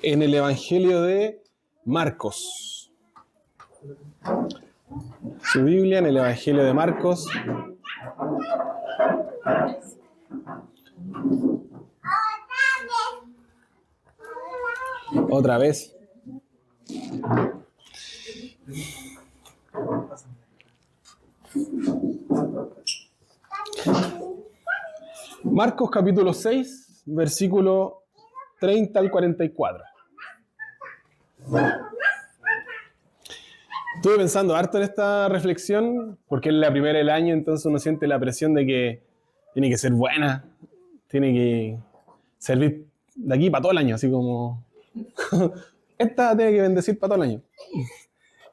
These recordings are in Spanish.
en el Evangelio de Marcos. Su Biblia en el Evangelio de Marcos. Otra vez. Marcos capítulo 6, versículo 30 al 44. Estuve pensando harto en esta reflexión, porque es la primera del año, entonces uno siente la presión de que tiene que ser buena, tiene que servir de aquí para todo el año, así como esta tiene que bendecir para todo el año.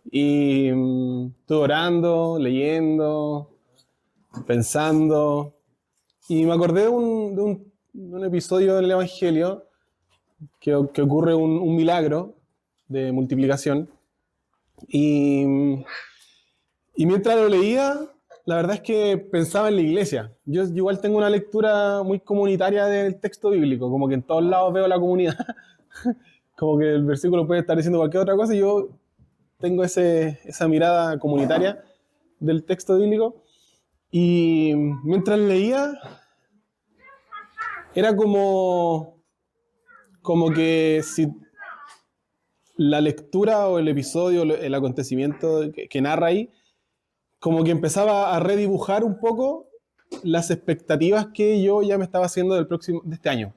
Y estuve orando, leyendo, pensando, y me acordé de un episodio del Evangelio que ocurre un milagro de multiplicación. Y mientras lo leía, la verdad es que pensaba en la iglesia. Yo igual tengo una lectura muy comunitaria del texto bíblico, como que en todos lados veo la comunidad, como que el versículo puede estar diciendo cualquier otra cosa y yo tengo esa mirada comunitaria del texto bíblico. Y mientras leía, era como que si la lectura o el episodio, el acontecimiento que narra ahí, como que empezaba a redibujar un poco las expectativas que yo ya me estaba haciendo de este año,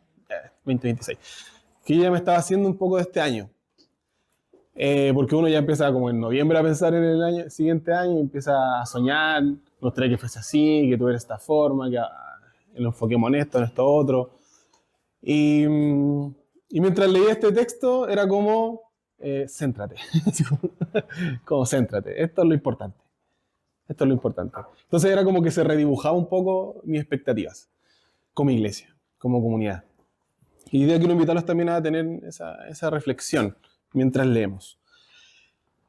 2026, que yo ya me estaba haciendo un poco de este año. Porque uno ya empieza como en noviembre a pensar en el siguiente año, empieza a soñar, me gustaría que fuese así, que tuviera esta forma, que lo enfoquemos en esto otro. Y mientras leía este texto era como, céntrate, como céntrate, esto es lo importante. Esto es lo importante. Entonces era como que se redibujaba un poco mis expectativas como iglesia, como comunidad. Y idea quiero invitarlos también a tener esa reflexión mientras leemos.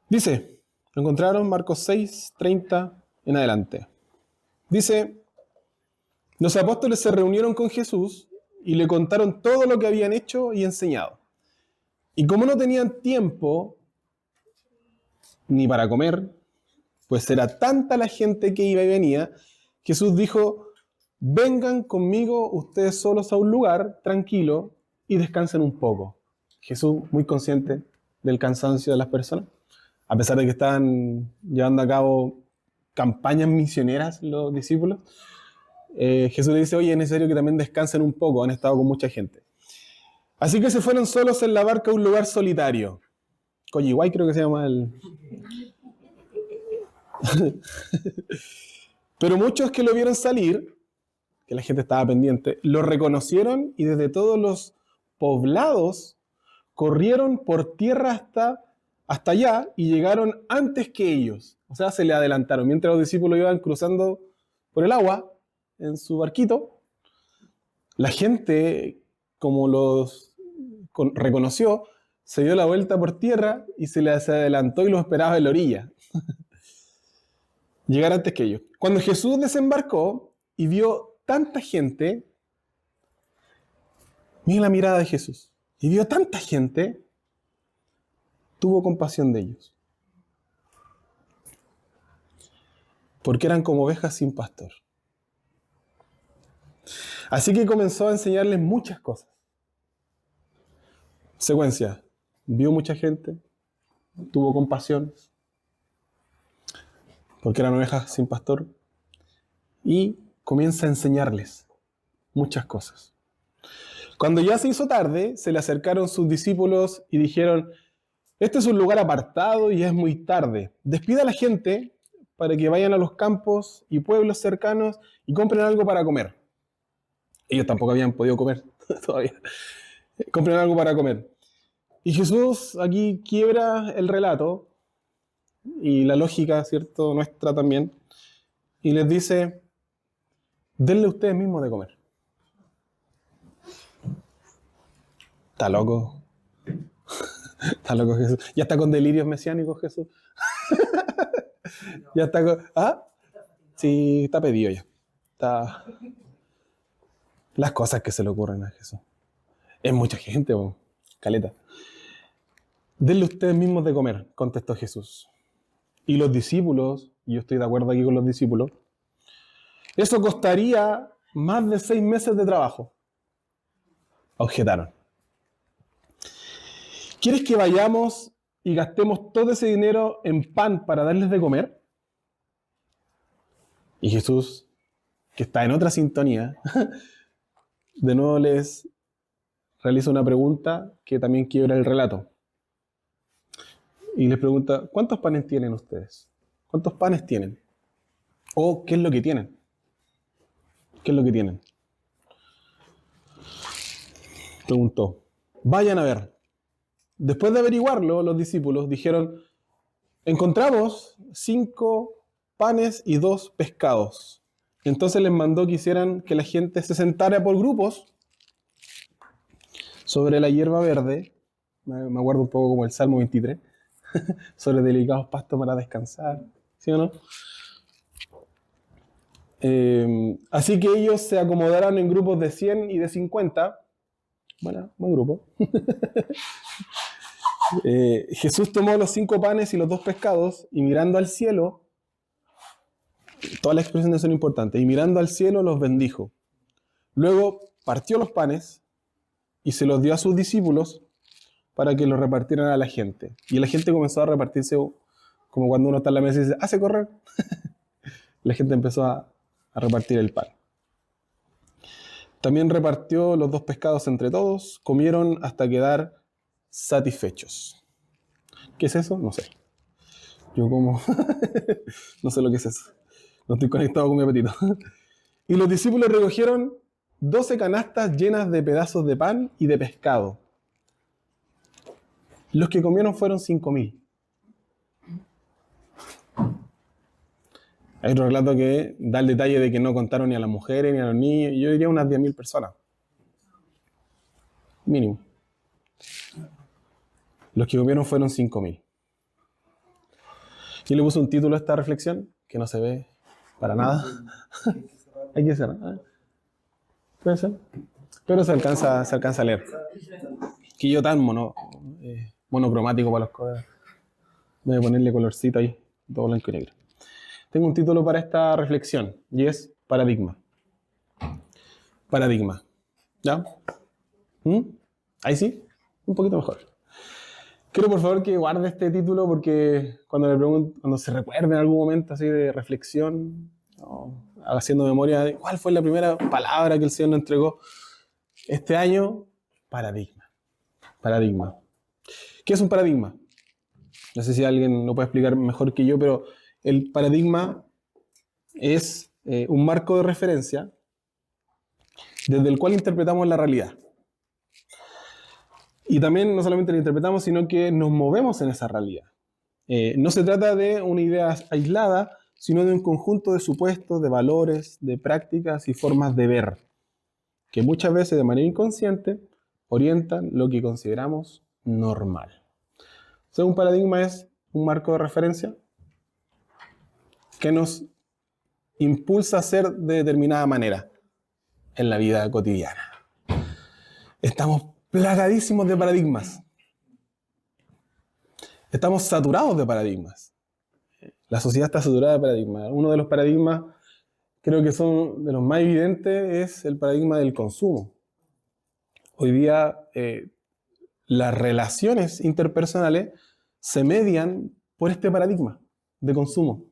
Dice, lo encontraron Marcos 6, 30 en adelante. Dice, los apóstoles se reunieron con Jesús y le contaron todo lo que habían hecho y enseñado. Y como no tenían tiempo ni para comer, pues era tanta la gente que iba y venía, Jesús dijo, vengan conmigo ustedes solos a un lugar tranquilo y descansen un poco. Jesús muy consciente del cansancio de las personas, a pesar de que estaban llevando a cabo campañas misioneras los discípulos, Jesús le dice, oye, es necesario que también descansen un poco, han estado con mucha gente. Así que se fueron solos en la barca a un lugar solitario. Coyihuay creo que se llama el... Pero muchos que lo vieron salir, que la gente estaba pendiente, lo reconocieron y desde todos los poblados corrieron por tierra hasta allá y llegaron antes que ellos. O sea, se le adelantaron. Mientras los discípulos iban cruzando por el agua en su barquito, la gente, como los reconoció, se dio la vuelta por tierra y se les adelantó y los esperaba en la orilla. Llegar antes que ellos. Cuando Jesús desembarcó y vio tanta gente, mira la mirada de Jesús, y vio tanta gente, tuvo compasión de ellos. Porque eran como ovejas sin pastor. Así que comenzó a enseñarles muchas cosas. Secuencia. Vio mucha gente, tuvo compasión, porque eran ovejas sin pastor, y comienza a enseñarles muchas cosas. Cuando ya se hizo tarde, se le acercaron sus discípulos y dijeron, este es un lugar apartado y es muy tarde. Despida a la gente para que vayan a los campos y pueblos cercanos y compren algo para comer. Ellos tampoco habían podido comer todavía. Compren algo para comer. Y Jesús aquí quiebra el relato y la lógica, ¿cierto?, nuestra también, y les dice, denle ustedes mismos de comer. Está loco. Está loco Jesús. Ya está con delirios mesiánicos Jesús. Ya está con... ¿Ah? Sí, está pedido ya. Está... Las cosas que se le ocurren a Jesús. Es mucha gente, bro. caleta. Denle ustedes mismos de comer, contestó Jesús. Y los discípulos, y yo estoy de acuerdo aquí con los discípulos, eso costaría más de 6 meses de trabajo, objetaron. ¿Quieres que vayamos y gastemos todo ese dinero en pan para darles de comer? Y Jesús, que está en otra sintonía, de nuevo les realiza una pregunta que también quiebra el relato. Y les pregunta, ¿cuántos panes tienen ustedes? ¿Cuántos panes tienen? ¿O qué es lo que tienen? ¿Qué es lo que tienen? Preguntó. Vayan a ver. Después de averiguarlo, los discípulos dijeron, encontramos 5 panes y 2 pescados. Entonces les mandó que hicieran que la gente se sentara por grupos sobre la hierba verde. Me acuerdo un poco como el Salmo 23. Sobre delicados pastos para descansar. ¿Sí o no? Así que ellos se acomodaron en grupos de 100 y de 50. Bueno, buen grupo. Jesús tomó los 5 panes y los 2 pescados y mirando al cielo, todas las expresiones son importantes, y mirando al cielo los bendijo. Luego partió los panes y se los dio a sus discípulos para que los repartieran a la gente. Y la gente comenzó a repartirse como cuando uno está en la mesa y dice, hace correr. La gente empezó a repartir el pan. También repartió los 2 pescados entre todos, comieron hasta quedar satisfechos. ¿Qué es eso? No sé. Yo como... no sé lo que es eso. No estoy conectado con mi apetito. Y los discípulos recogieron 12 canastas llenas de pedazos de pan y de pescado. Los que comieron fueron 5.000. Hay otro relato que da el detalle de que no contaron ni a las mujeres ni a los niños. Yo diría unas 10.000 personas. Mínimo. Los que comieron fueron 5.000. Yo le puse un título a esta reflexión que no se ve para nada. Hay que cerrar. ¿Puede ser? Pero se alcanza a leer. Que yo tan monocromático para los colores. Voy a ponerle colorcito ahí, todo blanco y negro. Tengo un título para esta reflexión y es paradigma. Paradigma. ¿Ya? Ahí sí, un poquito mejor. Quiero por favor que guarde este título porque cuando le pregunto, cuando se recuerde en algún momento así de reflexión, haciendo memoria de cuál fue la primera palabra que el Señor nos entregó este año, paradigma. Paradigma. ¿Qué es un paradigma? No sé si alguien lo puede explicar mejor que yo, pero el paradigma es un marco de referencia desde el cual interpretamos la realidad. Y también no solamente la interpretamos, sino que nos movemos en esa realidad. No se trata de una idea aislada, sino de un conjunto de supuestos, de valores, de prácticas y formas de ver, que muchas veces de manera inconsciente orientan lo que consideramos normal. O sea, un paradigma es un marco de referencia que nos impulsa a ser de determinada manera en la vida cotidiana. Estamos plagadísimos de paradigmas. Estamos saturados de paradigmas. La sociedad está saturada de paradigmas. Uno de los paradigmas, creo que son de los más evidentes, es el paradigma del consumo. Hoy día las relaciones interpersonales se median por este paradigma de consumo.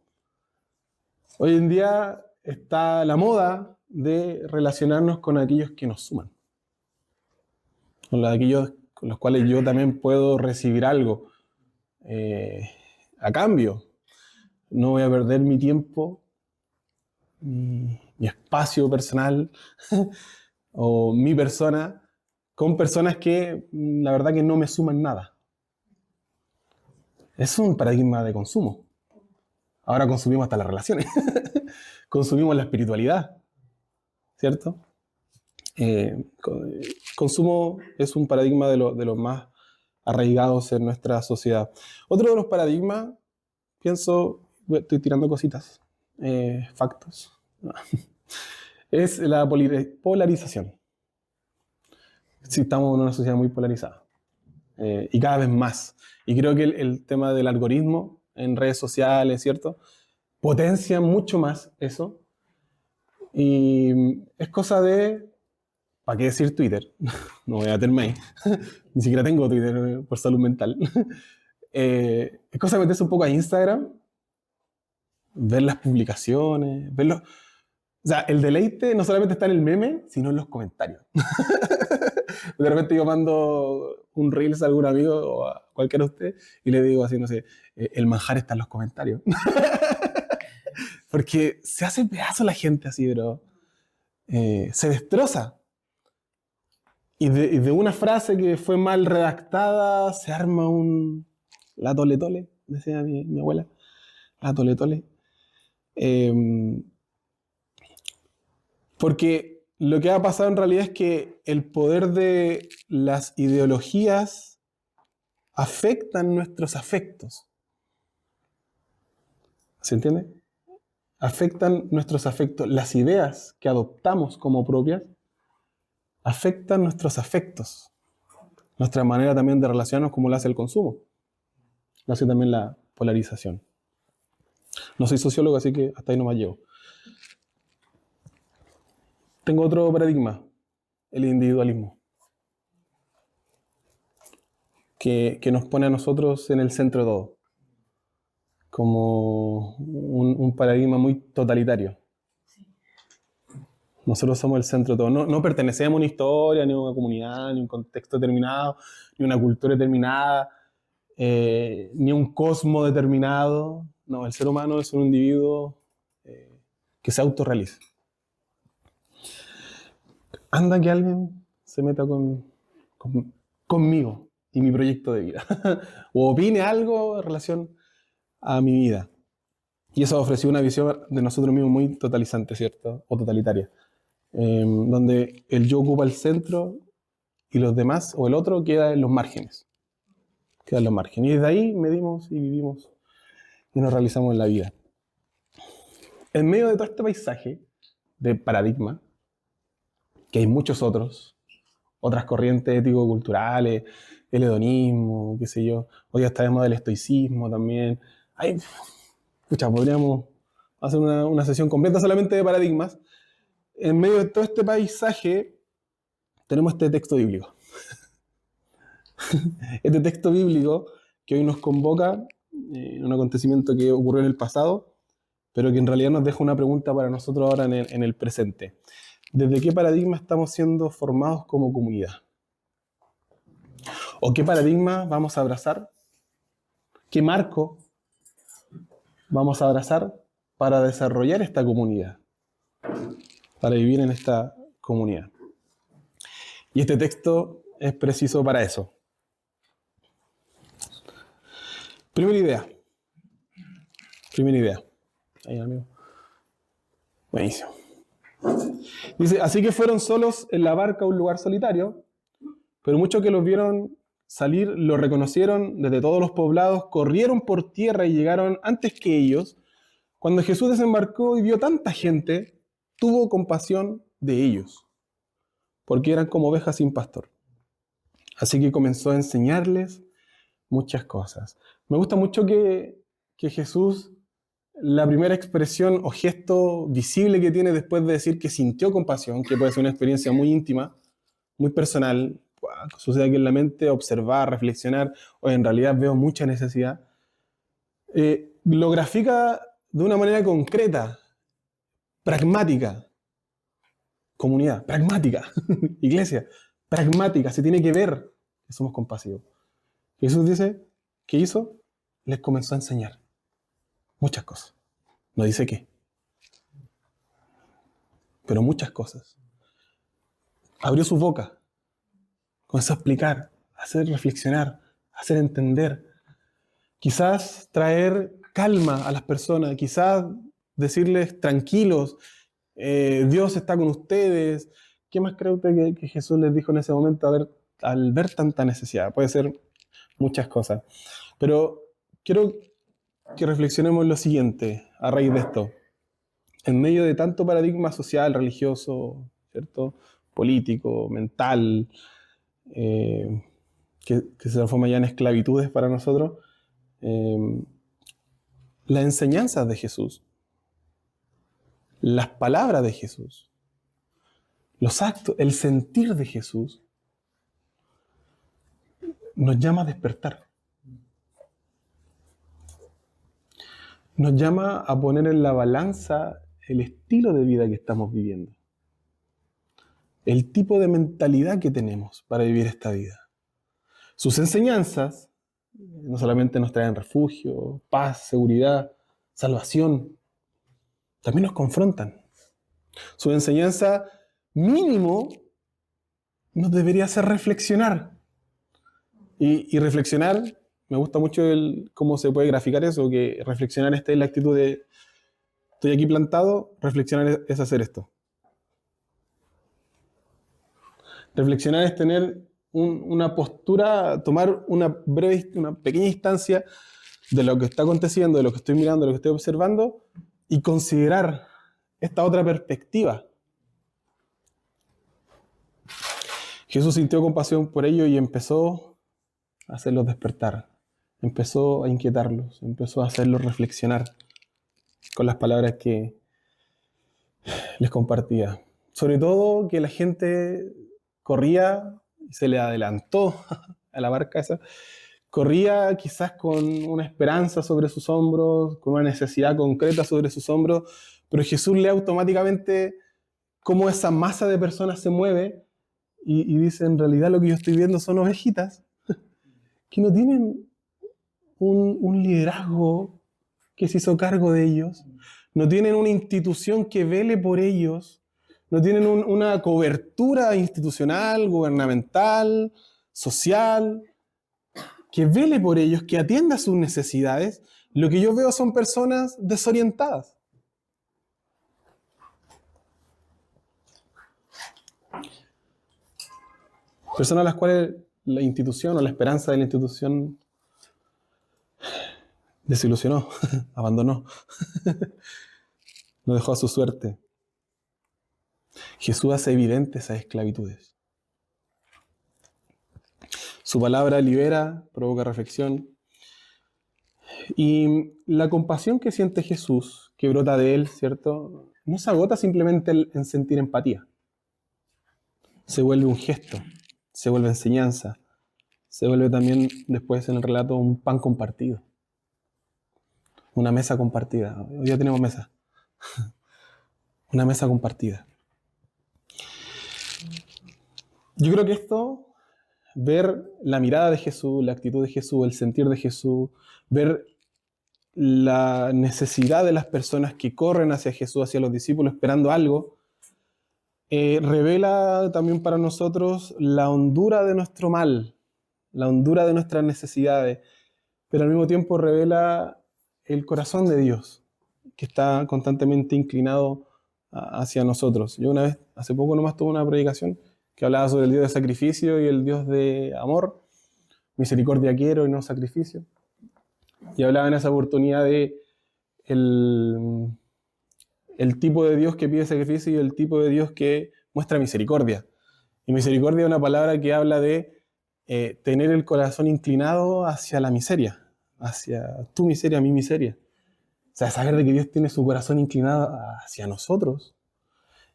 Hoy en día está la moda de relacionarnos con aquellos que nos suman, con aquellos con los cuales yo también puedo recibir algo a cambio. No voy a perder mi tiempo, mi espacio personal o mi persona con personas que la verdad que no me suman nada. Es un paradigma de consumo. Ahora consumimos hasta las relaciones. Consumimos la espiritualidad, ¿cierto? Consumo es un paradigma de los más arraigados en nuestra sociedad. Otro de los paradigmas, pienso, estoy tirando cositas, factos, es la polarización. Sí, estamos en una sociedad muy polarizada. y cada vez más. Y creo que el tema del algoritmo en redes sociales, ¿cierto? Potencia mucho más eso. Y es cosa de, ¿para qué decir Twitter? No voy a meterme ahí. Ni siquiera tengo Twitter por salud mental. Es cosa de meterse un poco a Instagram, ver las publicaciones, verlo. O sea, el deleite no solamente está en el meme, sino en los comentarios. De repente yo mando un reels a algún amigo o a cualquiera de ustedes y le digo así, no sé, el manjar está en los comentarios. Porque se hace pedazo la gente así, bro. Se destroza. Y de una frase que fue mal redactada se arma la tole tole, decía mi abuela. La tole tole. Porque lo que ha pasado en realidad es que el poder de las ideologías afectan nuestros afectos. ¿Se entiende? Afectan nuestros afectos. Las ideas que adoptamos como propias afectan nuestros afectos. Nuestra manera también de relacionarnos, como lo hace el consumo. Lo hace también la polarización. No soy sociólogo, así que hasta ahí no me llevo. Tengo otro paradigma, el individualismo, que nos pone a nosotros en el centro de todo, como un paradigma muy totalitario. Nosotros somos el centro de todo. No pertenecemos a una historia, ni a una comunidad, ni a un contexto determinado, ni a una cultura determinada, ni a un cosmos determinado. No, el ser humano es un individuo que se autorrealiza. Anda que alguien se meta conmigo y mi proyecto de vida. O opine algo en relación a mi vida. Y eso ofreció una visión de nosotros mismos muy totalizante, ¿cierto? O totalitaria. Donde el yo ocupa el centro y los demás o el otro queda en los márgenes. Queda en los márgenes. Y desde ahí medimos y vivimos y nos realizamos en la vida. En medio de todo este paisaje de paradigma, que hay muchos otros, otras corrientes ético-culturales, el hedonismo, qué sé yo. Hoy ya está de moda el estoicismo también. Podríamos hacer una sesión completa solamente de paradigmas. En medio de todo este paisaje tenemos este texto bíblico. Este texto bíblico que hoy nos convoca en un acontecimiento que ocurrió en el pasado, pero que en realidad nos deja una pregunta para nosotros ahora en el presente. ¿Desde qué paradigma estamos siendo formados como comunidad? ¿O qué paradigma vamos a abrazar? ¿Qué marco vamos a abrazar para desarrollar esta comunidad? Para vivir en esta comunidad. Y este texto es preciso para eso. Primera idea. Ahí, amigo. Buenísimo. Dice, así que fueron solos en la barca a un lugar solitario, pero muchos que los vieron salir lo reconocieron desde todos los poblados, corrieron por tierra y llegaron antes que ellos. Cuando Jesús desembarcó y vio tanta gente, tuvo compasión de ellos, porque eran como ovejas sin pastor. Así que comenzó a enseñarles muchas cosas. Me gusta mucho que Jesús, la primera expresión o gesto visible que tiene después de decir que sintió compasión, que puede ser una experiencia muy íntima, muy personal, sucede aquí en la mente, observar, reflexionar, o en realidad veo mucha necesidad, lo grafica de una manera concreta, pragmática. Comunidad, pragmática. Iglesia, pragmática, se tiene que ver que somos compasivos. Jesús dice, ¿qué hizo? Les comenzó a enseñar muchas cosas. No dice qué, pero muchas cosas. Abrió su boca, comenzó a explicar, a hacer reflexionar, a hacer entender. Quizás traer calma a las personas, quizás decirles tranquilos, Dios está con ustedes. ¿Qué más cree usted que Jesús les dijo en ese momento al ver tanta necesidad? Puede ser muchas cosas. Pero quiero que reflexionemos lo siguiente a raíz de esto. En medio de tanto paradigma social, religioso, ¿cierto? Político, mental, que se transforma ya en esclavitudes para nosotros, las enseñanzas de Jesús, las palabras de Jesús, los actos, el sentir de Jesús, nos llama a despertar. Nos llama a poner en la balanza el estilo de vida que estamos viviendo, el tipo de mentalidad que tenemos para vivir esta vida. Sus enseñanzas no solamente nos traen refugio, paz, seguridad, salvación, también nos confrontan. Su enseñanza mínimo nos debería hacer reflexionar. Y reflexionar, me gusta mucho cómo se puede graficar eso, que reflexionar es la actitud de estoy aquí plantado, reflexionar es hacer esto. Reflexionar es tener una postura, tomar una pequeña instancia de lo que está aconteciendo, de lo que estoy mirando, de lo que estoy observando, y considerar esta otra perspectiva. Jesús sintió compasión por ellos y empezó a hacerlos despertar, empezó a inquietarlos, empezó a hacerlos reflexionar con las palabras que les compartía. Sobre todo que la gente corría, se le adelantó a la barca esa, corría quizás con una esperanza sobre sus hombros, con una necesidad concreta sobre sus hombros, pero Jesús lee automáticamente cómo esa masa de personas se mueve y dice, en realidad lo que yo estoy viendo son ovejitas que no tienen un liderazgo que se hizo cargo de ellos, no tienen una institución que vele por ellos, no tienen una cobertura institucional, gubernamental, social, que vele por ellos, que atienda sus necesidades. Lo que yo veo son personas desorientadas. Personas a las cuales la institución o la esperanza de la institución desilusionó, abandonó, no dejó a su suerte. Jesús hace evidentes esas esclavitudes. Su palabra libera, provoca reflexión. Y la compasión que siente Jesús, que brota de él, ¿cierto? No se agota simplemente en sentir empatía. Se vuelve un gesto, se vuelve enseñanza, se vuelve también después en el relato un pan compartido. Una mesa compartida. Hoy ya tenemos mesa. Una mesa compartida. Yo creo que esto, ver la mirada de Jesús, la actitud de Jesús, el sentir de Jesús, ver la necesidad de las personas que corren hacia Jesús, hacia los discípulos, esperando algo, revela también para nosotros la hondura de nuestro mal, la hondura de nuestras necesidades, pero al mismo tiempo revela el corazón de Dios, que está constantemente inclinado hacia nosotros. Yo una vez, hace poco nomás tuve una predicación que hablaba sobre el Dios de sacrificio y el Dios de amor. Misericordia quiero y no sacrificio. Y hablaba en esa oportunidad de el tipo de Dios que pide sacrificio y el tipo de Dios que muestra misericordia. Y misericordia es una palabra que habla de tener el corazón inclinado hacia la miseria, hacia tu miseria, mi miseria. O sea, saber de que Dios tiene su corazón inclinado hacia nosotros.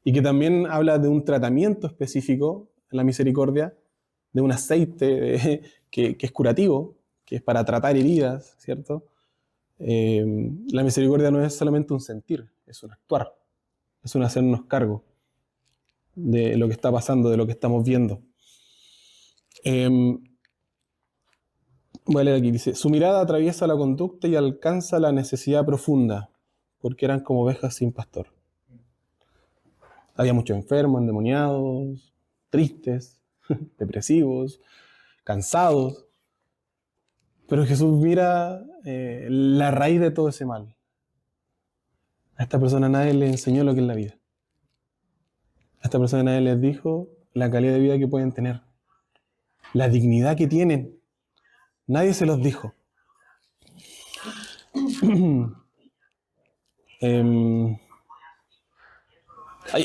Y que también habla de un tratamiento específico en la misericordia, de un aceite que es curativo, que es para tratar heridas, ¿cierto? La misericordia no es solamente un sentir, es un actuar, es un hacernos cargo de lo que está pasando, de lo que estamos viendo. Voy a leer aquí, dice, su mirada atraviesa la conducta y alcanza la necesidad profunda, porque eran como ovejas sin pastor. Había muchos enfermos, endemoniados, tristes, depresivos, cansados. Pero Jesús mira la raíz de todo ese mal. A esta persona nadie le enseñó lo que es la vida. A esta persona nadie les dijo la calidad de vida que pueden tener, la dignidad que tienen. Nadie se los dijo.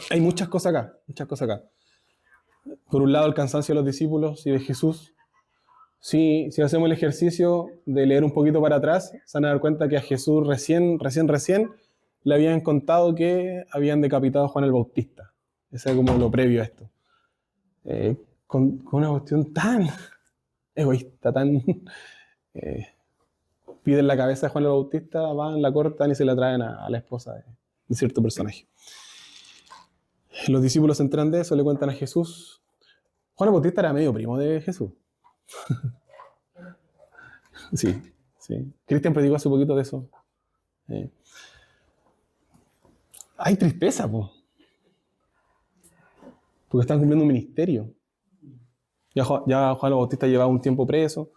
Hay muchas cosas acá, muchas cosas acá. Por un lado, el cansancio de los discípulos y de Jesús si hacemos el ejercicio de leer un poquito para atrás, se van a dar cuenta que a Jesús recién le habían contado que habían decapitado a Juan el Bautista. Ese es como lo previo a esto. Con una cuestión tan egoísta, tan... piden la cabeza de Juan el Bautista, van, la cortan y se la traen a la esposa de cierto personaje. Los discípulos se enteran de eso, le cuentan a Jesús. Juan el Bautista era medio primo de Jesús. Sí. Cristian predicó hace poquito de eso. Hay tristeza, po. Porque están cumpliendo un ministerio. Ya Juan el Bautista llevaba un tiempo preso.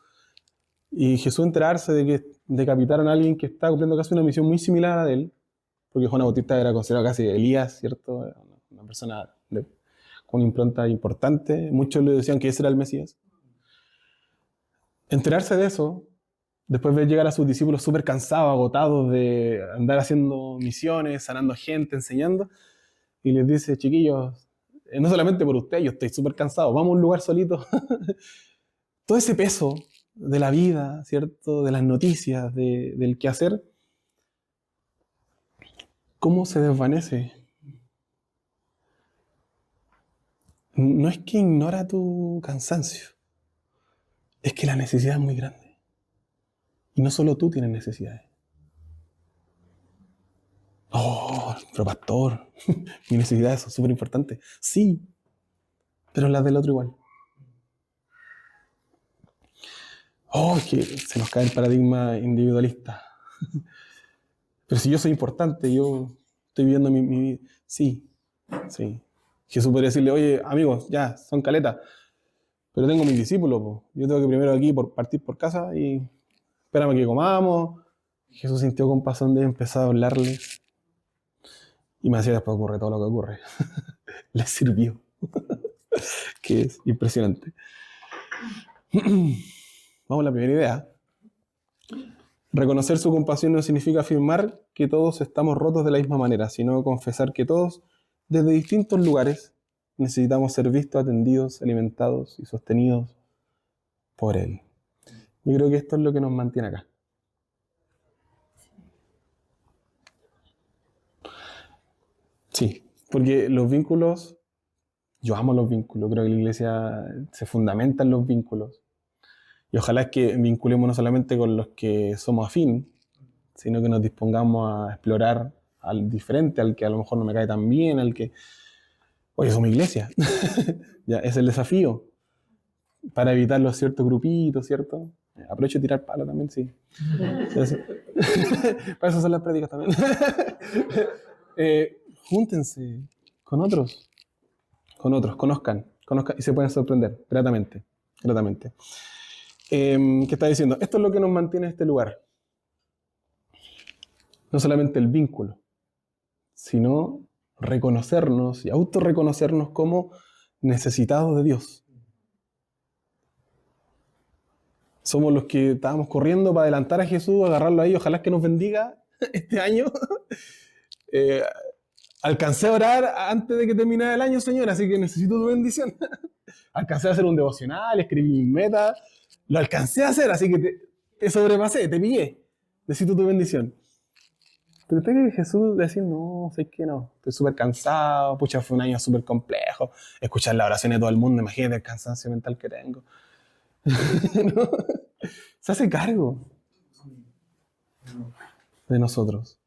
Y Jesús enterarse de que decapitaron a alguien que estaba cumpliendo casi una misión muy similar a de él, porque Juan el Bautista era considerado casi Elías, ¿cierto? Una persona con una impronta importante. Muchos le decían que ese era el Mesías. Enterarse de eso, después de llegar a sus discípulos súper cansados, agotados de andar haciendo misiones, sanando gente, enseñando, y les dice, chiquillos, no solamente por ustedes, yo estoy súper cansado, vamos a un lugar solito. Todo ese peso de la vida, ¿cierto? De las noticias, del quehacer, ¿cómo se desvanece? No es que ignora tu cansancio, es que la necesidad es muy grande. Y no solo tú tienes necesidades. Oh, pero pastor, mis necesidades son súper importantes. Sí, pero las del otro igual. Oh, es que se nos cae el paradigma individualista. Pero si yo soy importante, yo estoy viviendo mi vida. Sí. Jesús podría decirle, oye, amigos, ya, son caletas, pero tengo mis discípulos, po. Yo tengo que primero aquí partir por casa y espérame que comamos. Jesús sintió compasión de empezar a hablarles. Y me decía, después ocurre todo lo que ocurre. Les sirvió. Que es impresionante. Vamos a la primera idea. Reconocer su compasión no significa afirmar que todos estamos rotos de la misma manera, sino confesar que todos, desde distintos lugares, necesitamos ser vistos, atendidos, alimentados y sostenidos por Él. Yo creo que esto es lo que nos mantiene acá. Sí, porque los vínculos, yo amo los vínculos, creo que la iglesia se fundamenta en los vínculos. Y ojalá es que vinculemos no solamente con los que somos afín, sino que nos dispongamos a explorar al diferente, al que a lo mejor no me cae tan bien, al que... Oye, somos iglesia. Ya, es el desafío. Para evitar los ciertos grupitos, ¿cierto? Aprovecho de tirar palo también, sí. Para eso son las prédicas también. Júntense con otros, conozcan y se pueden sorprender gratamente. ¿Qué está diciendo? Esto es lo que nos mantiene en este lugar. No solamente el vínculo, sino reconocernos y autorreconocernos como necesitados de Dios. Somos los que estábamos corriendo para adelantar a Jesús, agarrarlo ahí, ojalá que nos bendiga este año. Alcancé a orar antes de que terminara el año, Señor, así que necesito tu bendición. Alcancé a hacer un devocional, escribí mis metas, lo alcancé a hacer, así que te sobrepasé, te pillé. Necesito tu bendición. Pero usted que Jesús decir, no, sé que no, estoy súper cansado, pucha, fue un año súper complejo, escuchar la oración de todo el mundo, imagínate el cansancio mental que tengo. ¿No? Se hace cargo de nosotros.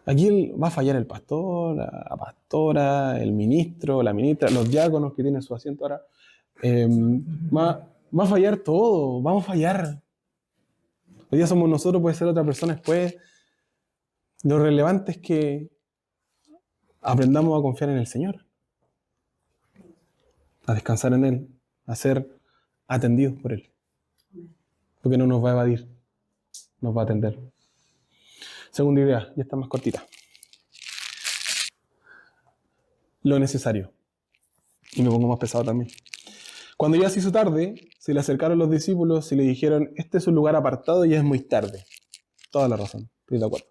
Aquí va a fallar el pastor, la pastora, el ministro, la ministra, los diáconos que tienen su asiento ahora. Va a fallar todo, vamos a fallar. Hoy día somos nosotros, puede ser otra persona después. Lo relevante es que aprendamos a confiar en el Señor, a descansar en Él, a ser atendidos por Él. Porque no nos va a evadir, nos va a atender. Segunda idea, ya está más cortita. Lo necesario. Y me pongo más pesado también. Cuando ya se hizo tarde, se le acercaron los discípulos y le dijeron, este es un lugar apartado y es muy tarde. Toda la razón, estoy de acuerdo.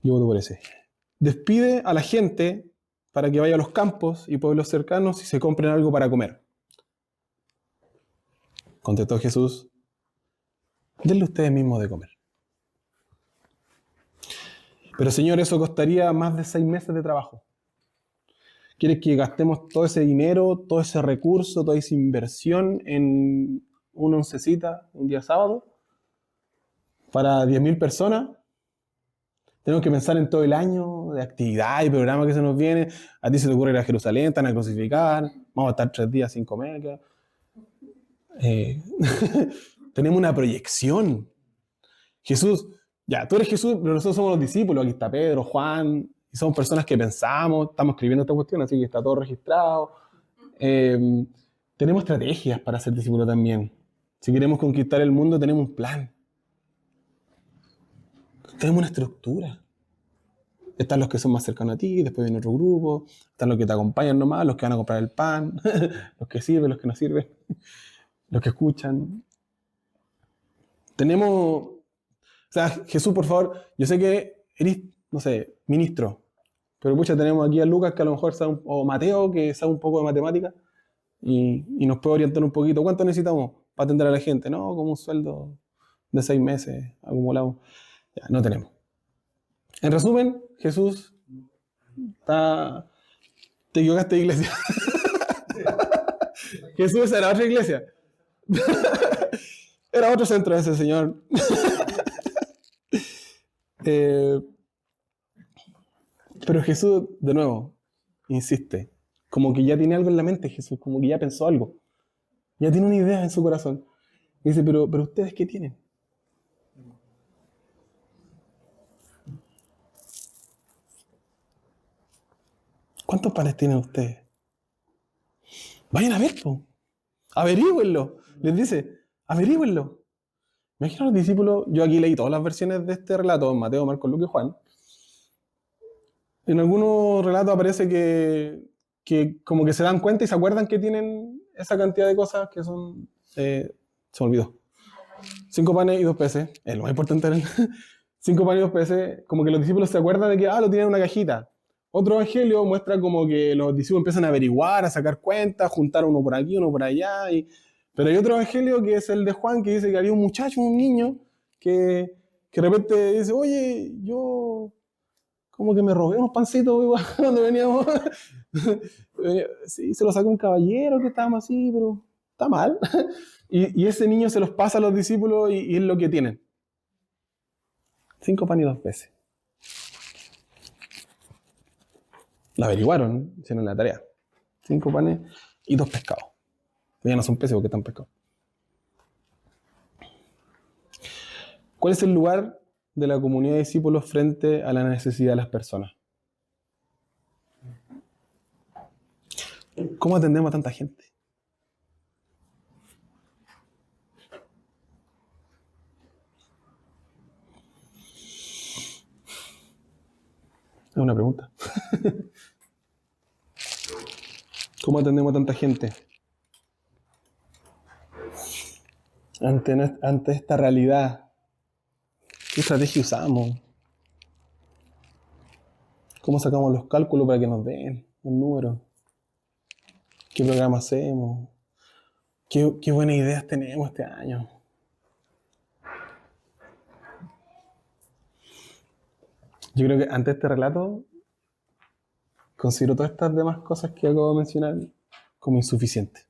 Yo voto por ese. Despide a la gente para que vaya a los campos y pueblos cercanos y se compren algo para comer. Contestó Jesús, denle ustedes mismos de comer. Pero Señor, eso costaría más de 6 meses de trabajo. ¿Quieres que gastemos todo ese dinero, todo ese recurso, toda esa inversión en una oncecita un día sábado para 10.000 personas? Tenemos que pensar en todo el año de actividad y programa que se nos viene. A ti se te ocurre ir a Jerusalén, están a crucificar, vamos a estar 3 días sin comer. Tenemos una proyección. Jesús, ya, tú eres Jesús, pero nosotros somos los discípulos. Aquí está Pedro, Juan, y somos personas que pensamos, estamos escribiendo esta cuestión, así que está todo registrado. Tenemos estrategias para ser discípulos también. Si queremos conquistar el mundo, tenemos un plan. Tenemos una estructura. Están los que son más cercanos a ti, después viene otro grupo, están los que te acompañan nomás, los que van a comprar el pan, los que sirven, los que no sirven, los que escuchan. Tenemos, o sea, Jesús, por favor, yo sé que eres, no sé, ministro, pero pucha, tenemos aquí a Lucas que a lo mejor sabe, o Mateo que sabe un poco de matemática y nos puede orientar un poquito. ¿Cuánto necesitamos para atender a la gente? No, como un sueldo de 6 meses acumulado. Ya, no tenemos. En resumen, Jesús está... Te equivocaste de iglesia. Jesús era otra iglesia. Era otro centro ese señor. Pero Jesús, de nuevo, insiste. Como que ya tiene algo en la mente Jesús, como que ya pensó algo. Ya tiene una idea en su corazón. Y dice, pero ¿ustedes qué tienen? ¿Cuántos panes tienen ustedes? Vayan a ver, po. Averígüenlo. Les dice, averígüenlo. Imagino a los discípulos, yo aquí leí todas las versiones de este relato, Mateo, Marcos, Lucas y Juan. En algunos relatos aparece que como que se dan cuenta y se acuerdan que tienen esa cantidad de cosas que son... se me olvidó. 5 panes y 2 peces. Es lo más importante. 5 panes y 2 peces. Como que los discípulos se acuerdan de que, lo tienen en una cajita. Otro evangelio muestra como que los discípulos empiezan a averiguar, a sacar cuentas, juntar uno por aquí, uno por allá. Pero hay otro evangelio que es el de Juan, que dice que había un muchacho, un niño, que de repente dice, oye, yo como que me robé unos pancitos igual cuando veníamos. Sí, se los sacó un caballero que estábamos así, pero está mal. Y ese niño se los pasa a los discípulos y es lo que tienen. 5 panes y 2 peces. Lo averiguaron, hicieron la tarea. 5 panes y 2 pescados. Ya no son peces porque están pescados. ¿Cuál es el lugar de la comunidad de discípulos frente a la necesidad de las personas? ¿Cómo atendemos a tanta gente? Es una pregunta. ¿Cómo atendemos a tanta gente? Ante esta realidad, ¿qué estrategia usamos? ¿Cómo sacamos los cálculos para que nos den un número? ¿Qué programa hacemos? ¿Qué buenas ideas tenemos este año? Yo creo que ante este relato considero todas estas demás cosas que acabo de mencionar como insuficientes.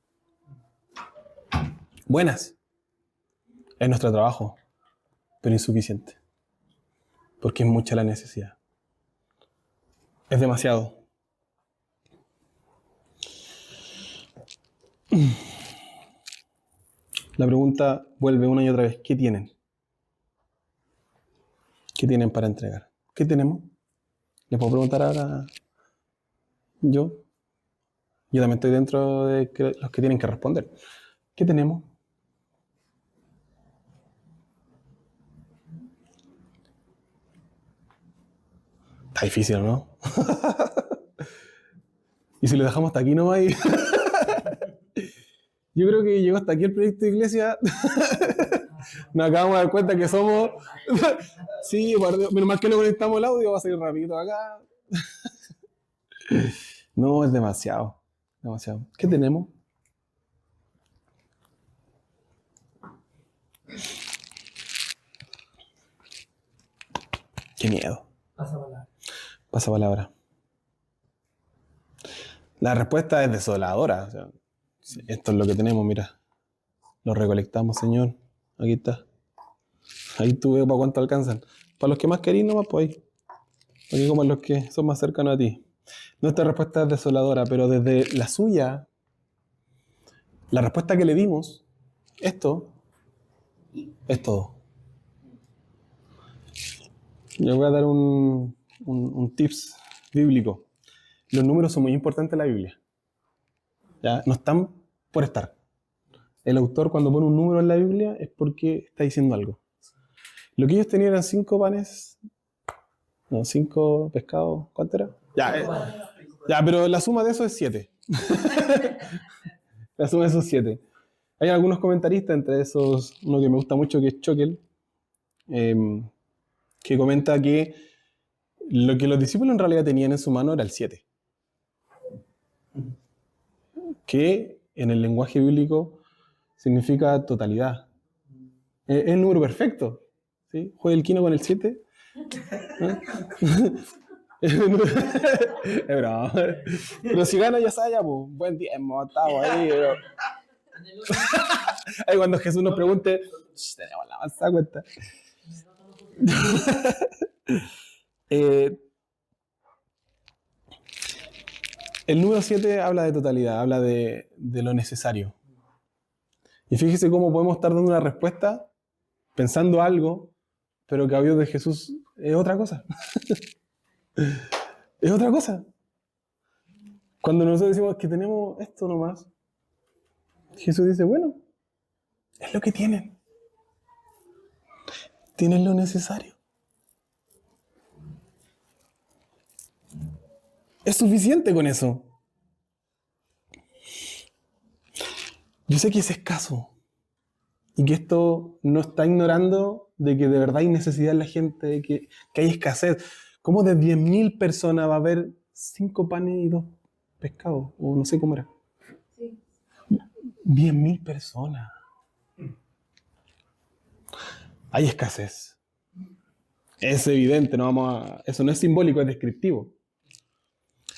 Buenas, es nuestro trabajo, pero insuficiente. Porque es mucha la necesidad. Es demasiado. La pregunta vuelve una y otra vez. ¿Qué tienen? ¿Qué tienen para entregar? ¿Qué tenemos? ¿Les puedo preguntar ahora yo? Yo también estoy dentro de los que tienen que responder. ¿Qué tenemos? Está difícil, ¿no? Y si lo dejamos hasta aquí nomás. Yo creo que llegó hasta aquí el proyecto de iglesia. Nos acabamos de dar cuenta que somos... Sí, menos mal que no conectamos el audio, va a salir rapidito acá. No, es demasiado. Demasiado. ¿Qué tenemos? Qué miedo. Pasa palabra. Pasa palabra. La respuesta es desoladora. O sea, esto es lo que tenemos, mira. Lo recolectamos, Señor. Aquí está. Ahí tú ves para cuánto alcanzan. Para los que más querís, nomás, pues ahí. Aquí como los que son más cercanos a ti. Nuestra respuesta es desoladora, pero desde la suya, la respuesta que le dimos, esto es todo. Yo voy a dar un tips bíblico. Los números son muy importantes en la Biblia. ¿Ya? No están por estar. El autor cuando pone un número en la Biblia es porque está diciendo algo. Lo que ellos tenían eran 5 panes, no, 5 pescados, ¿cuánto era? Ya, pero la suma de eso es 7. La suma de esos 7. Hay algunos comentaristas, entre esos uno que me gusta mucho que es Choquel, que comenta que lo que los discípulos en realidad tenían en su mano era el 7. Que en el lenguaje bíblico significa totalidad. Es el número perfecto. ¿Sí? Juega el quino con el 7. ¿Eh? Es broma. Pero si gana ya sabes, pues, buen diezmo, estamos ahí. Pero... ahí cuando Jesús nos pregunte, tenemos la avanzada cuenta. El número 7 habla de totalidad, habla de lo necesario. Y fíjese cómo podemos estar dando una respuesta pensando algo, pero que a Dios de Jesús es otra cosa. Es otra cosa. Cuando nosotros decimos que tenemos esto nomás, Jesús dice, bueno, es lo que tienen. Tienen lo necesario. Es suficiente con eso. Yo sé que es escaso y que esto no está ignorando de que de verdad hay necesidad en la gente, que hay escasez. ¿Cómo de 10.000 personas va a haber 5 panes y 2 pescados? O no sé cómo era. Sí. 10.000 personas. Hay escasez. Es evidente, eso no es simbólico, es descriptivo.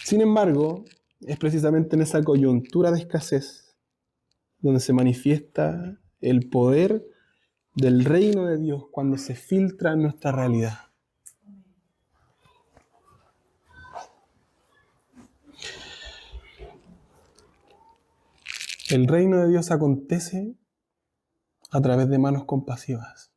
Sin embargo, es precisamente en esa coyuntura de escasez donde se manifiesta el poder del reino de Dios cuando se filtra en nuestra realidad. El reino de Dios acontece a través de manos compasivas.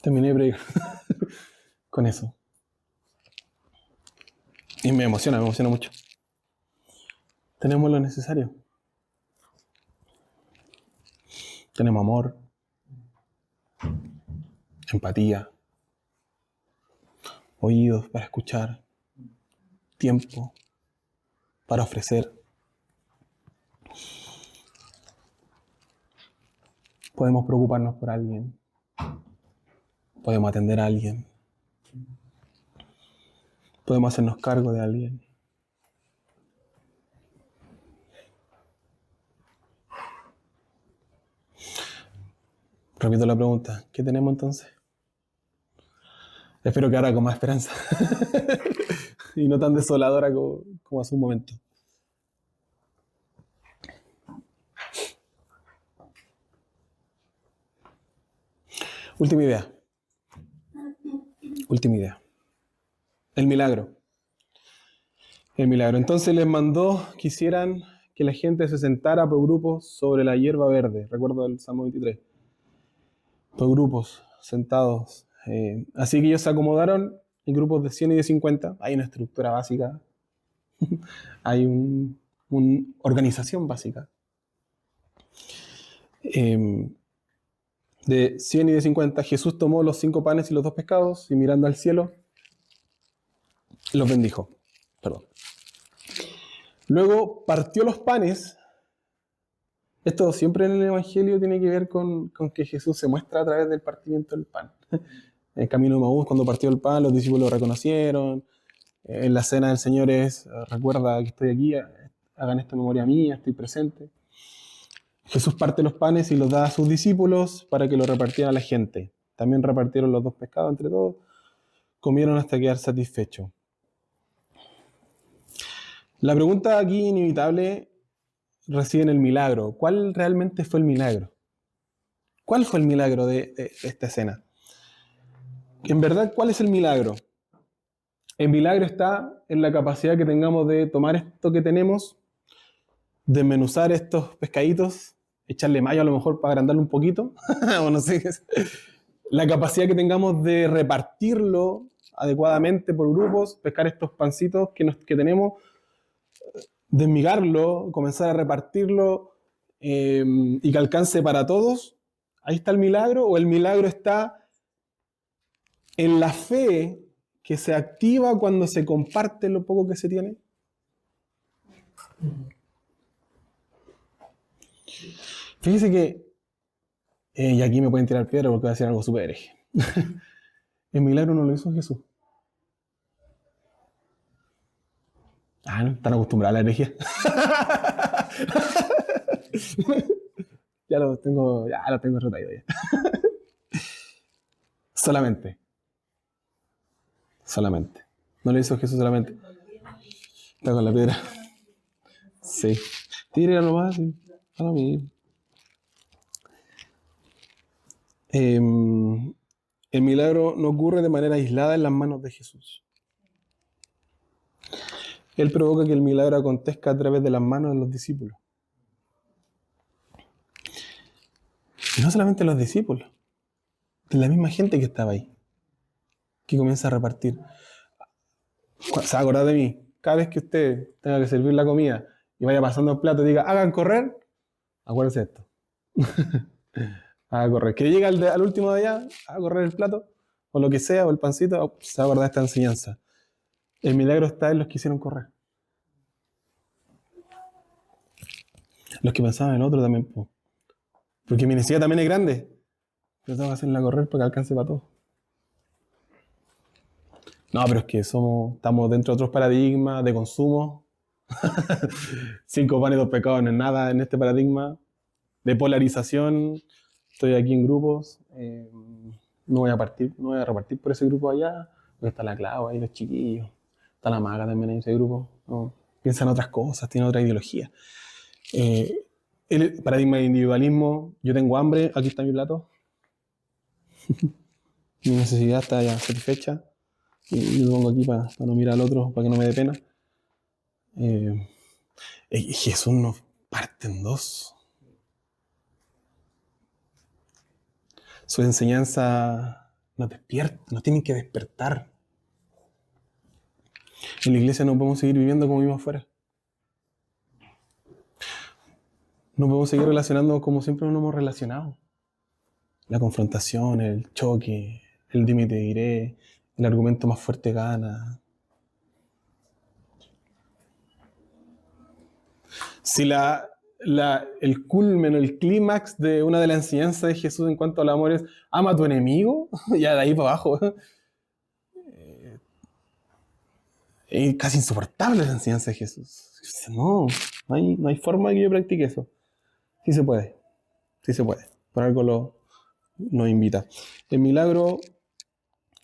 Terminé de predicar con eso. Y me emociona mucho. Tenemos lo necesario. Tenemos amor, empatía, oídos para escuchar, tiempo para ofrecer. Podemos preocuparnos por alguien. Podemos atender a alguien. Podemos hacernos cargo de alguien. Repito la pregunta, ¿qué tenemos entonces? Espero que ahora con más esperanza y no tan desoladora como hace un momento. Última idea. El milagro. Entonces les mandó que hicieran que la gente se sentara por grupos sobre la hierba verde. Recuerdo el Salmo 23. Por grupos, sentados. Así que ellos se acomodaron en grupos de 100 y de 50. Hay una estructura básica. Hay una organización básica. De 100 y de 50, Jesús tomó los 5 panes y los 2 pescados y mirando al cielo, los bendijo. Perdón. Luego partió los panes. Esto siempre en el Evangelio tiene que ver con que Jesús se muestra a través del partimiento del pan. En el camino de Maús, cuando partió el pan, los discípulos lo reconocieron. En la cena del Señor recuerda que estoy aquí, hagan esto en memoria mía, estoy presente. Jesús parte los panes y los da a sus discípulos para que los repartieran a la gente. También repartieron los 2 pescados entre todos, comieron hasta quedar satisfechos. La pregunta aquí inevitable reside en el milagro. ¿Cuál realmente fue el milagro? ¿Cuál fue el milagro de esta escena? En verdad, ¿cuál es el milagro? El milagro está en la capacidad que tengamos de tomar esto que tenemos, desmenuzar estos pescaditos, echarle mayo a lo mejor para agrandarlo un poquito, o no sé qué es. La capacidad que tengamos de repartirlo adecuadamente por grupos, pescar estos pancitos que tenemos, desmigarlo, comenzar a repartirlo y que alcance para todos. Ahí está el milagro, o el milagro está en la fe que se activa cuando se comparte lo poco que se tiene. Fíjese que, y aquí me pueden tirar piedra porque voy a decir algo súper hereje. El milagro no lo hizo Jesús. Ah, no, están acostumbrados a la herejía. Ya lo tengo retallado ya. Solamente. No lo hizo Jesús solamente. Está con la piedra. Sí. Tírala nomás, sí. A lo mismo. El milagro no ocurre de manera aislada en las manos de Jesús. Él provoca que el milagro acontezca a través de las manos de los discípulos. Y no solamente los discípulos, de la misma gente que estaba ahí, que comienza a repartir. Se va a acordar de mí. Cada vez que usted tenga que servir la comida y vaya pasando el plato y diga, hagan correr, acuérdense de esto. Haga correr. Que llegue al último de allá, a correr el plato, o lo que sea, o el pancito, se va a acordar de esta enseñanza. El milagro está en los que hicieron correr. Los que pensaban en el otro también. Porque mi necesidad también es grande. Pero tengo que hacerla correr para que alcance para todos. No, pero es que estamos dentro de otros paradigmas de consumo. 5 panes y 2 pescados no es nada en este paradigma. De polarización. Estoy aquí en grupos. No voy a repartir por ese grupo allá. Porque está la Clau ahí, los chiquillos. Está la Maga también en ese grupo. No, piensan otras cosas, tienen otra ideología. El paradigma de individualismo. Yo tengo hambre, aquí está mi plato. Mi necesidad está ya satisfecha. Y yo lo pongo aquí para no mirar al otro, para que no me dé pena. Jesús nos parte en 2. Su enseñanza nos despierta, nos tiene que despertar. En la iglesia no podemos seguir viviendo como vivimos afuera. No podemos seguir relacionándonos como siempre nos hemos relacionado. La confrontación, el choque, el dime y te diré, el argumento más fuerte gana. Si el culmen, el clímax de una de las enseñanzas de Jesús en cuanto al amor es ama a tu enemigo, ya de ahí para abajo. Es casi insoportable la enseñanza de Jesús. No hay forma de que yo practique eso. Sí se puede. Por algo nos invita. El milagro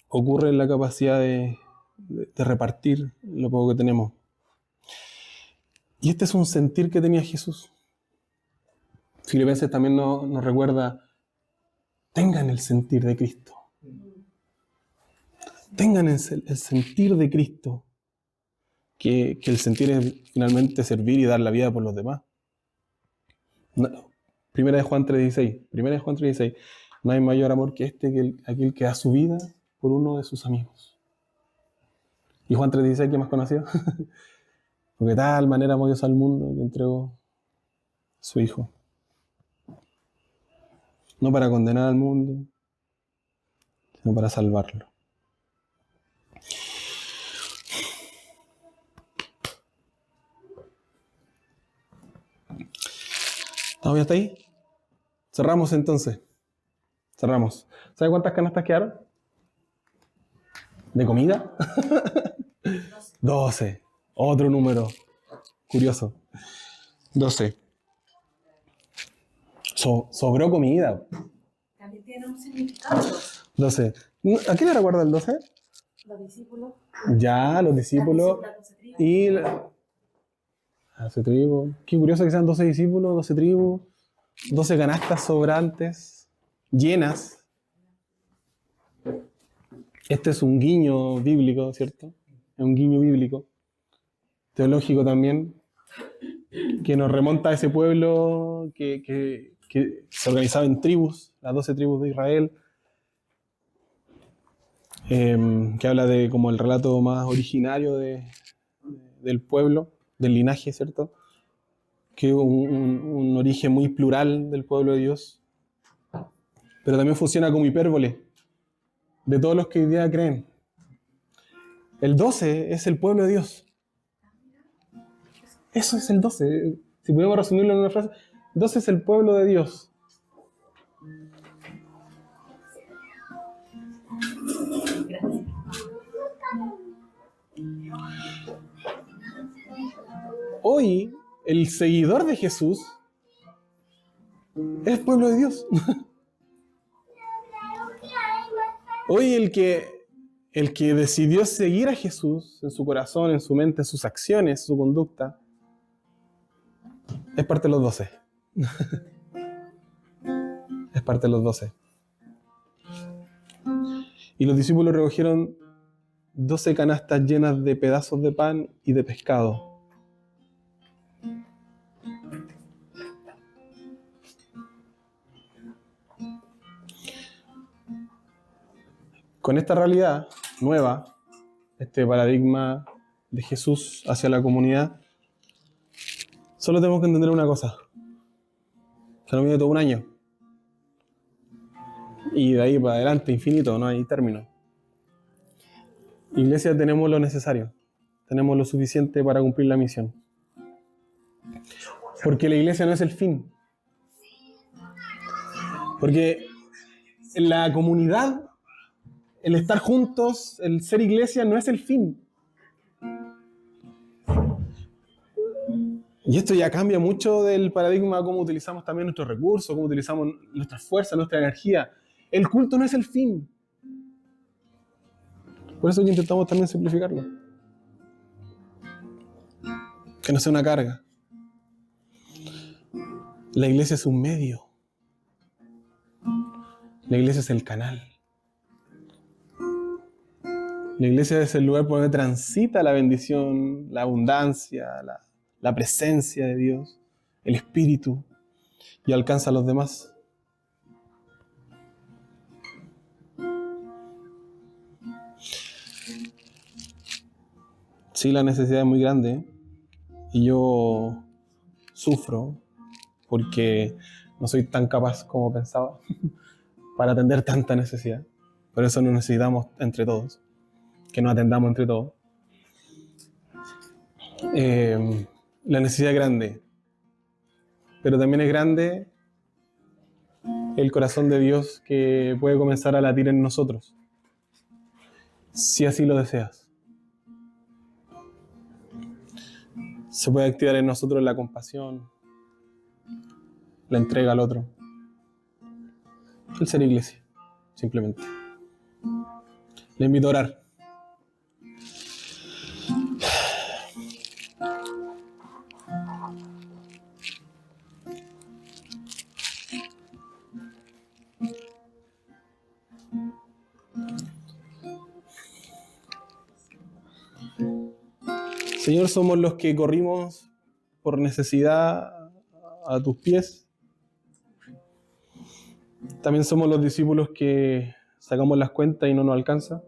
ocurre en la capacidad de repartir lo poco que tenemos. Y este es un sentir que tenía Jesús. Filipenses también nos recuerda, tengan el sentir de Cristo. Tengan el sentir de Cristo. Que el sentir es finalmente servir y dar la vida por los demás. Primera de Juan 3:16. No hay mayor amor que aquel que da su vida por uno de sus amigos. Y Juan 3:16, ¿qué más conocido? Porque tal manera amó Dios al mundo que entregó su Hijo. No para condenar al mundo, sino para salvarlo. ¿Estamos bien hasta ahí? Cerramos entonces. ¿Sabe cuántas canastas quedaron? ¿De comida? 12. Otro número curioso. 12. Sobró comida. También tiene un significado. 12. ¿A qué le recuerda el 12? Los discípulos. Ya, los discípulos. Y 12 tribus. Qué curioso que sean 12 discípulos, 12 tribus, 12 canastas sobrantes, llenas. Este es un guiño bíblico, ¿cierto? Es un guiño bíblico, teológico también, que nos remonta a ese pueblo que se organizaba en tribus, las 12 tribus de Israel, que habla de como el relato más originario del pueblo, del linaje, ¿cierto? Que es un origen muy plural del pueblo de Dios, pero también funciona como hipérbole de todos los que hoy día creen. El 12 es el pueblo de Dios. Eso es el 12. Si podemos resumirlo en una frase, 12 es el pueblo de Dios. Hoy, el seguidor de Jesús es pueblo de Dios. Hoy el que decidió seguir a Jesús en su corazón, en su mente, en sus acciones, su conducta, es parte de los 12. Es parte de los 12. Y los discípulos recogieron 12 canastas llenas de pedazos de pan y de pescado. Con esta realidad nueva, este paradigma de Jesús hacia la comunidad, solo tenemos que entender una cosa, que no viene todo un año. Y de ahí para adelante, infinito, no hay término. Iglesia, tenemos lo necesario, tenemos lo suficiente para cumplir la misión. Porque la iglesia no es el fin. Porque la comunidad, el estar juntos, el ser iglesia no es el fin. Y esto ya cambia mucho del paradigma de cómo utilizamos también nuestros recursos, cómo utilizamos nuestras fuerzas, nuestra energía. El culto no es el fin. Por eso que intentamos también simplificarlo. Que no sea una carga. La iglesia es un medio. La iglesia es el canal. La iglesia es el lugar por donde transita la bendición, la abundancia, la presencia de Dios, el Espíritu, y alcanza a los demás. Sí, la necesidad es muy grande, y yo sufro porque no soy tan capaz como pensaba para atender tanta necesidad. Por eso nos necesitamos entre todos, que nos atendamos entre todos. La necesidad es grande, pero también es grande el corazón de Dios que puede comenzar a latir en nosotros, si así lo deseas. Se puede activar en nosotros la compasión, la entrega al otro, el ser iglesia, simplemente. Le invito a orar. Señor, somos los que corrimos por necesidad a tus pies. También somos los discípulos que sacamos las cuentas y no nos alcanza.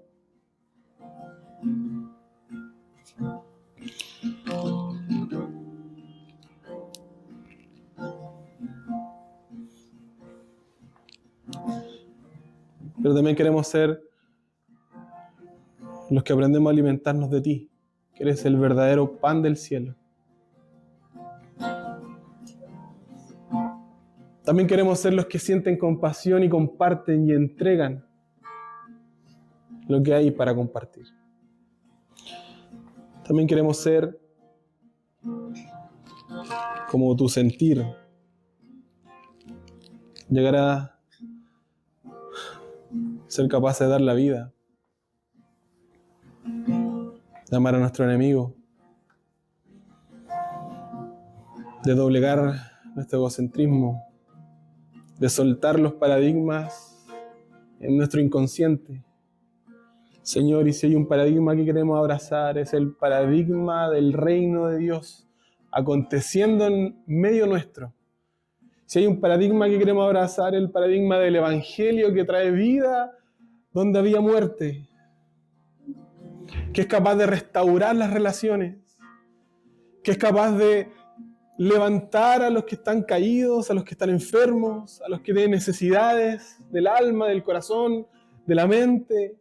Pero también queremos ser los que aprendemos a alimentarnos de ti, que eres el verdadero pan del cielo. También queremos ser los que sienten compasión y comparten y entregan lo que hay para compartir. También queremos ser como tu sentir, llegar a ser capaz de dar la vida, de amar a nuestro enemigo, de doblegar nuestro egocentrismo, de soltar los paradigmas en nuestro inconsciente. Señor, y si hay un paradigma que queremos abrazar, es el paradigma del reino de Dios aconteciendo en medio nuestro. Si hay un paradigma que queremos abrazar, el paradigma del Evangelio que trae vida donde había muerte, que es capaz de restaurar las relaciones, que es capaz de levantar a los que están caídos, a los que están enfermos, a los que tienen necesidades del alma, del corazón, de la mente.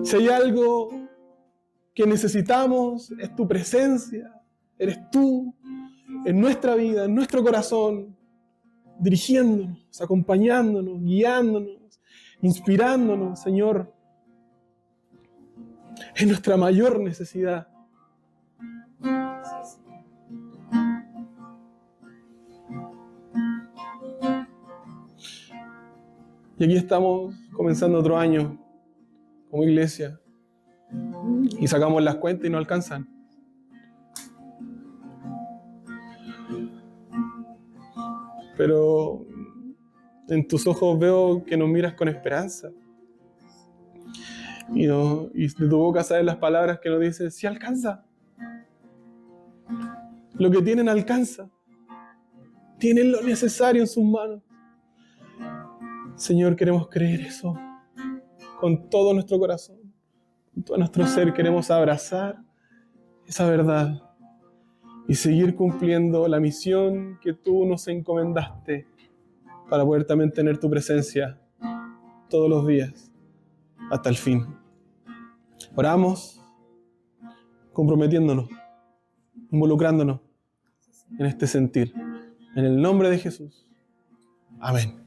Si hay algo que necesitamos, es tu presencia, eres tú, en nuestra vida, en nuestro corazón, dirigiéndonos, acompañándonos, guiándonos, inspirándonos, Señor, es nuestra mayor necesidad. Y aquí estamos comenzando otro año como iglesia y sacamos las cuentas y no alcanzan. Pero en tus ojos veo que nos miras con esperanza. Y de tu boca salen las palabras que nos dicen, sí alcanza. Lo que tienen alcanza. Tienen lo necesario en sus manos. Señor, queremos creer eso con todo nuestro corazón, con todo nuestro ser. Queremos abrazar esa verdad y seguir cumpliendo la misión que tú nos encomendaste para poder también tener tu presencia todos los días hasta el fin. Oramos comprometiéndonos, involucrándonos en este sentir. En el nombre de Jesús. Amén.